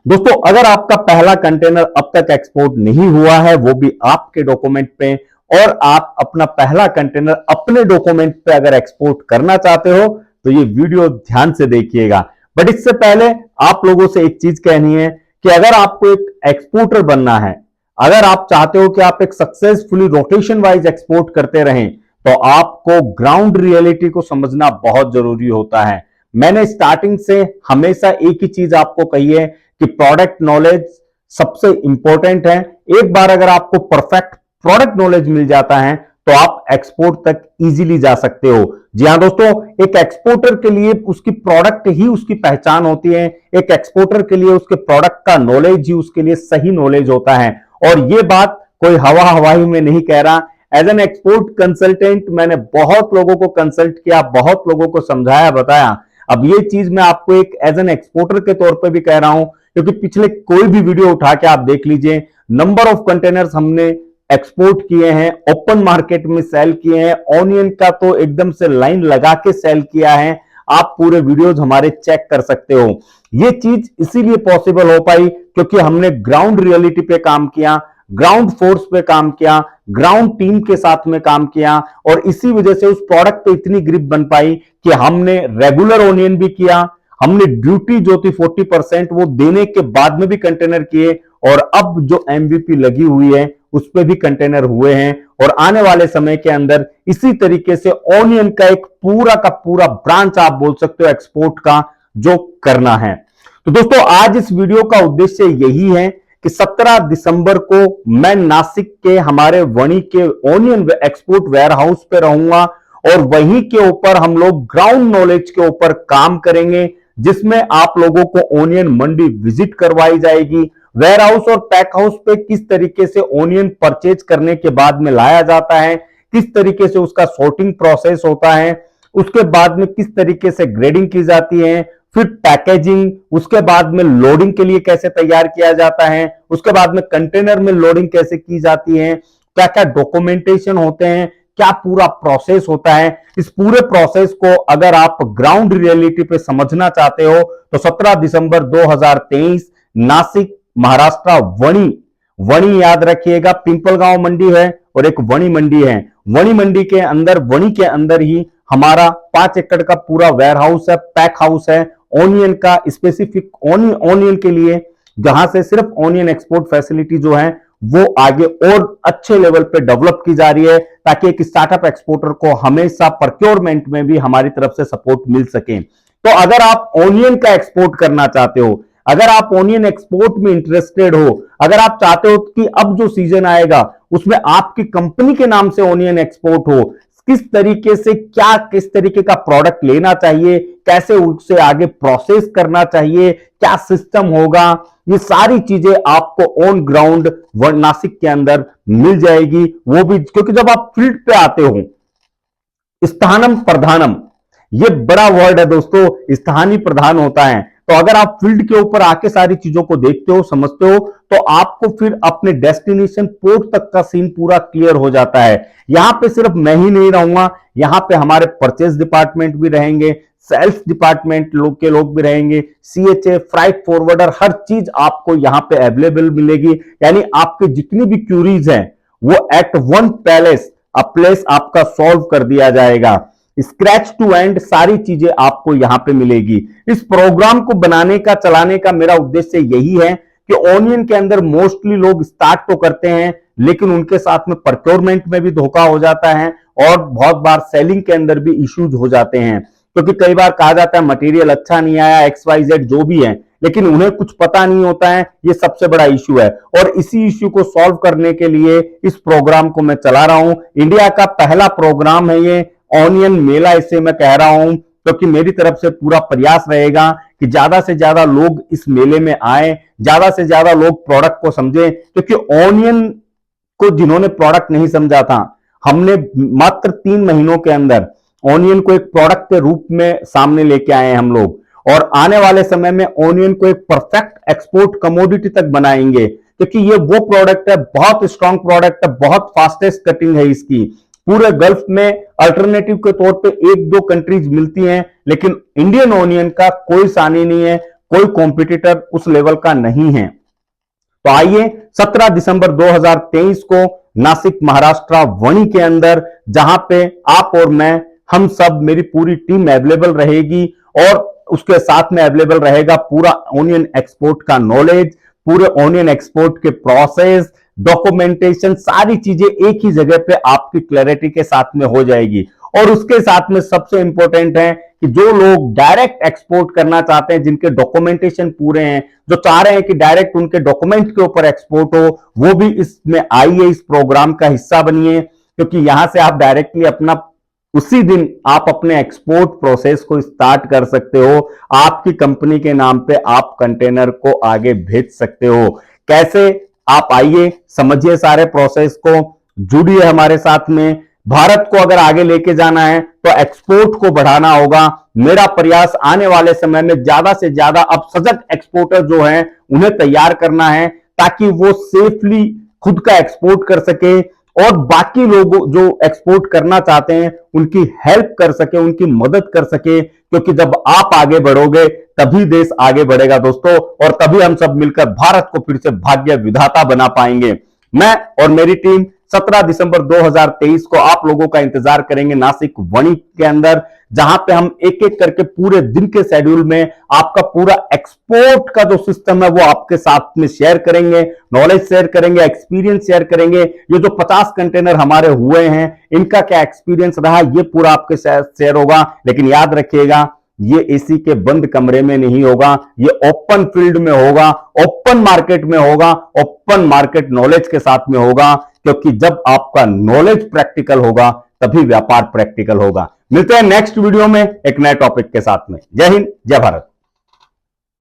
दोस्तों, अगर आपका पहला कंटेनर अब तक एक्सपोर्ट नहीं हुआ है, वो भी आपके डॉक्यूमेंट पे, और आप अपना पहला कंटेनर अपने डॉक्यूमेंट पे अगर एक्सपोर्ट करना चाहते हो तो ये वीडियो ध्यान से देखिएगा। बट इससे पहले आप लोगों से एक चीज कहनी है कि अगर आपको एक एक्सपोर्टर बनना है, अगर आप चाहते हो कि आप एक सक्सेसफुली रोटेशन वाइज एक्सपोर्ट करते रहें, तो आपको ग्राउंड रियलिटी को समझना बहुत जरूरी होता है। मैंने स्टार्टिंग से हमेशा एक ही चीज आपको कही है कि प्रोडक्ट नॉलेज सबसे इंपॉर्टेंट है। एक बार अगर आपको परफेक्ट प्रोडक्ट नॉलेज मिल जाता है तो आप एक्सपोर्ट तक इजीली जा सकते हो। जी हां दोस्तों, एक एक्सपोर्टर के लिए उसकी प्रोडक्ट ही उसकी पहचान होती है। एक एक्सपोर्टर के लिए उसके प्रोडक्ट का नॉलेज ही उसके लिए सही नॉलेज होता है। और यह बात कोई हवा हवाई में नहीं कह रहा। एज एन एक्सपोर्ट कंसल्टेंट मैंने बहुत लोगों को कंसल्ट किया, बहुत लोगों को समझाया, बताया। अब ये चीज मैं आपको एक एज एन एक्सपोर्टर के तौर पे भी कह रहा हूं, क्योंकि पिछले कोई भी वीडियो उठा के आप देख लीजिए, नंबर ऑफ कंटेनर्स हमने एक्सपोर्ट किए हैं, ओपन मार्केट में सेल किए हैं। ऑनियन का तो एकदम से लाइन लगा के सेल किया है। आप पूरे वीडियोज हमारे चेक कर सकते हो। ये चीज इसीलिए पॉसिबल हो पाई क्योंकि हमने ग्राउंड रियलिटी पे काम किया, ग्राउंड फोर्स पे काम किया, ग्राउंड टीम के साथ में काम किया, और इसी वजह से उस प्रोडक्ट पे इतनी ग्रिप बन पाई कि हमने रेगुलर ओनियन भी किया, हमने ड्यूटी जो थी 40% वो देने के बाद में भी कंटेनर किए, और अब जो एमवीपी लगी हुई है उस पे भी कंटेनर हुए हैं। और आने वाले समय के अंदर इसी तरीके से ओनियन का एक पूरा का पूरा ब्रांच आप बोल सकते हो एक्सपोर्ट का जो करना है। तो दोस्तों, आज इस वीडियो का उद्देश्य यही है कि 17 दिसंबर को मैं नासिक के हमारे वणी के ओनियन एक्सपोर्ट वेयरहाउस पे रहूंगा, और वहीं के ऊपर हम लोग ग्राउंड नॉलेज के ऊपर काम करेंगे, जिसमें आप लोगों को ओनियन मंडी विजिट करवाई जाएगी। वेयर हाउस और पैक हाउस पे किस तरीके से ओनियन परचेज करने के बाद में लाया जाता है, किस तरीके से उसका सॉर्टिंग प्रोसेस होता है, उसके बाद में किस तरीके से ग्रेडिंग की जाती है, फिर पैकेजिंग, उसके बाद में लोडिंग के लिए कैसे तैयार किया जाता है, उसके बाद में कंटेनर में लोडिंग कैसे की जाती है, क्या क्या डॉक्यूमेंटेशन होते हैं, क्या पूरा प्रोसेस होता है। इस पूरे प्रोसेस को अगर आप ग्राउंड रियलिटी पे समझना चाहते हो तो 17 दिसंबर 2023 नासिक महाराष्ट्र वणी याद रखिएगा, पिंपलगांव मंडी है और एक वणी मंडी है। वणी मंडी के अंदर, वणी के अंदर ही हमारा 5 एकड़ का पूरा वेयर हाउस है, पैक हाउस है, ओनियन का स्पेसिफिक ओनियन के लिए, जहां से सिर्फ ओनियन एक्सपोर्ट फैसिलिटी जो है वो आगे और अच्छे लेवल पे डेवलप की जा रही है, ताकि एक स्टार्टअप एक्सपोर्टर को हमेशा प्रोक्योरमेंट में भी हमारी तरफ से सपोर्ट मिल सके। तो अगर आप ओनियन का एक्सपोर्ट करना चाहते हो, अगर आप ओनियन एक्सपोर्ट में इंटरेस्टेड हो, अगर आप चाहते हो कि अब जो सीजन आएगा उसमें आपकी कंपनी के नाम से ओनियन एक्सपोर्ट हो, किस तरीके से, क्या किस तरीके का प्रोडक्ट लेना चाहिए, कैसे उससे आगे प्रोसेस करना चाहिए, क्या सिस्टम होगा, ये सारी चीजें आपको ऑन ग्राउंड नासिक के अंदर मिल जाएगी। वो भी क्योंकि जब आप फील्ड पे आते हो, स्थानम प्रधानम, ये बड़ा वर्ड है दोस्तों, स्थानीय प्रधान होता है। तो अगर आप फील्ड के ऊपर आके सारी चीजों को देखते हो, समझते हो, तो आपको फिर अपने डेस्टिनेशन पोर्ट तक का सीन पूरा क्लियर हो जाता है। यहां पे सिर्फ मैं ही नहीं रहूंगा, यहां पे हमारे परचेज डिपार्टमेंट भी रहेंगे, सेल्स डिपार्टमेंट के लोग भी रहेंगे, सीएचए, फ्राइट फॉरवर्डर, हर चीज आपको यहां पे अवेलेबल मिलेगी। यानी आपके जितनी भी क्यूरीज हैं वो एट वन प्लेस आपका सॉल्व कर दिया जाएगा। स्क्रैच टू एंड सारी चीजें आपको यहां पे मिलेगी। इस प्रोग्राम को बनाने का, चलाने का मेरा उद्देश्य यही है कि ओनियन के अंदर मोस्टली लोग स्टार्ट तो करते हैं, लेकिन उनके साथ में प्रोक्योरमेंट में भी धोखा हो जाता है, और बहुत बार सेलिंग के अंदर भी इश्यूज हो जाते हैं। क्योंकि कई बार कहा जाता है मटेरियल अच्छा नहीं आया, XYZ जो भी है, लेकिन उन्हें कुछ पता नहीं होता है। ये सबसे बड़ा इश्यू है, और इसी इश्यू को सॉल्व करने के लिए इस प्रोग्राम को मैं चला रहा हूं। इंडिया का पहला प्रोग्राम है ये ऑनियन मेला, इसे मैं कह रहा हूं क्योंकि मेरी तरफ से पूरा प्रयास रहेगा कि ज्यादा से ज्यादा लोग इस मेले में आए, ज्यादा से ज्यादा लोग प्रोडक्ट को समझें। क्योंकि ऑनियन को जिन्होंने प्रोडक्ट नहीं समझा था, हमने मात्र 3 महीनों के अंदर ऑनियन को एक प्रोडक्ट के रूप में सामने लेके आए हैं हम लोग, और आने वाले समय में ऑनियन को एक परफेक्ट एक्सपोर्ट कमोडिटी तक बनाएंगे। क्योंकि ये वो प्रोडक्ट है, बहुत स्ट्रांग प्रोडक्ट है, बहुत फास्टेस्ट कटिंग है इसकी। पूरे गल्फ में अल्टरनेटिव के तौर पे 1-2 कंट्रीज मिलती हैं, लेकिन इंडियन ओनियन का कोई सानी नहीं है। कोई कॉम्पिटिटर उस लेवल का नहीं है। तो आइए 17 दिसंबर 2023 को नासिक महाराष्ट्र वणी के अंदर, जहां पे आप और मैं, हम सब, मेरी पूरी टीम अवेलेबल रहेगी और उसके साथ में अवेलेबल रहेगा पूरा ऑनियन एक्सपोर्ट का नॉलेज, पूरे ऑनियन एक्सपोर्ट के प्रोसेस, डॉक्यूमेंटेशन, सारी चीजें एक ही जगह पे आपकी क्लैरिटी के साथ में हो जाएगी। और उसके साथ में सबसे इंपॉर्टेंट है कि जो लोग डायरेक्ट एक्सपोर्ट करना चाहते हैं, जिनके डॉक्यूमेंटेशन पूरे हैं, जो चाह रहे हैं कि डायरेक्ट उनके डॉक्यूमेंट के ऊपर एक्सपोर्ट हो, वो भी इसमें आइए, इस प्रोग्राम का हिस्सा बनिए, क्योंकि यहां से आप डायरेक्टली अपना उसी दिन आप अपने एक्सपोर्ट प्रोसेस को स्टार्ट कर सकते हो। आपकी कंपनी के नाम पे आप कंटेनर को आगे भेज सकते हो। कैसे? आप आइए, समझिए सारे प्रोसेस को, जुड़िए हमारे साथ में। भारत को अगर आगे लेके जाना है तो एक्सपोर्ट को बढ़ाना होगा। मेरा प्रयास आने वाले समय में ज्यादा से ज्यादा अब सजग एक्सपोर्टर जो हैं उन्हें तैयार करना है, ताकि वो सेफली खुद का एक्सपोर्ट कर सके और बाकी लोग जो एक्सपोर्ट करना चाहते हैं उनकी हेल्प कर सके, उनकी मदद कर सके। क्योंकि जब आप आगे बढ़ोगे तभी देश आगे बढ़ेगा दोस्तों, और तभी हम सब मिलकर भारत को फिर से भाग्य विधाता बना पाएंगे। मैं और मेरी टीम 17 दिसंबर 2023 को आप लोगों का इंतजार करेंगे नासिक वणी के अंदर, जहां पे हम एक एक करके पूरे दिन के शेड्यूल में आपका पूरा एक्सपोर्ट का जो सिस्टम है वो आपके साथ में शेयर करेंगे, नॉलेज शेयर करेंगे, एक्सपीरियंस शेयर करेंगे। ये जो 50 कंटेनर हमारे हुए हैं, इनका क्या एक्सपीरियंस रहा, ये पूरा आपके साथ शेयर होगा। लेकिन याद रखिएगा, ये एसी के बंद कमरे में नहीं होगा, ये ओपन फील्ड में होगा, ओपन मार्केट में होगा, ओपन मार्केट नॉलेज के साथ में होगा। क्योंकि जब आपका नॉलेज प्रैक्टिकल होगा तभी व्यापार प्रैक्टिकल होगा। मिलते हैं नेक्स्ट वीडियो में एक नए टॉपिक के साथ में। जय हिंद, जय भारत।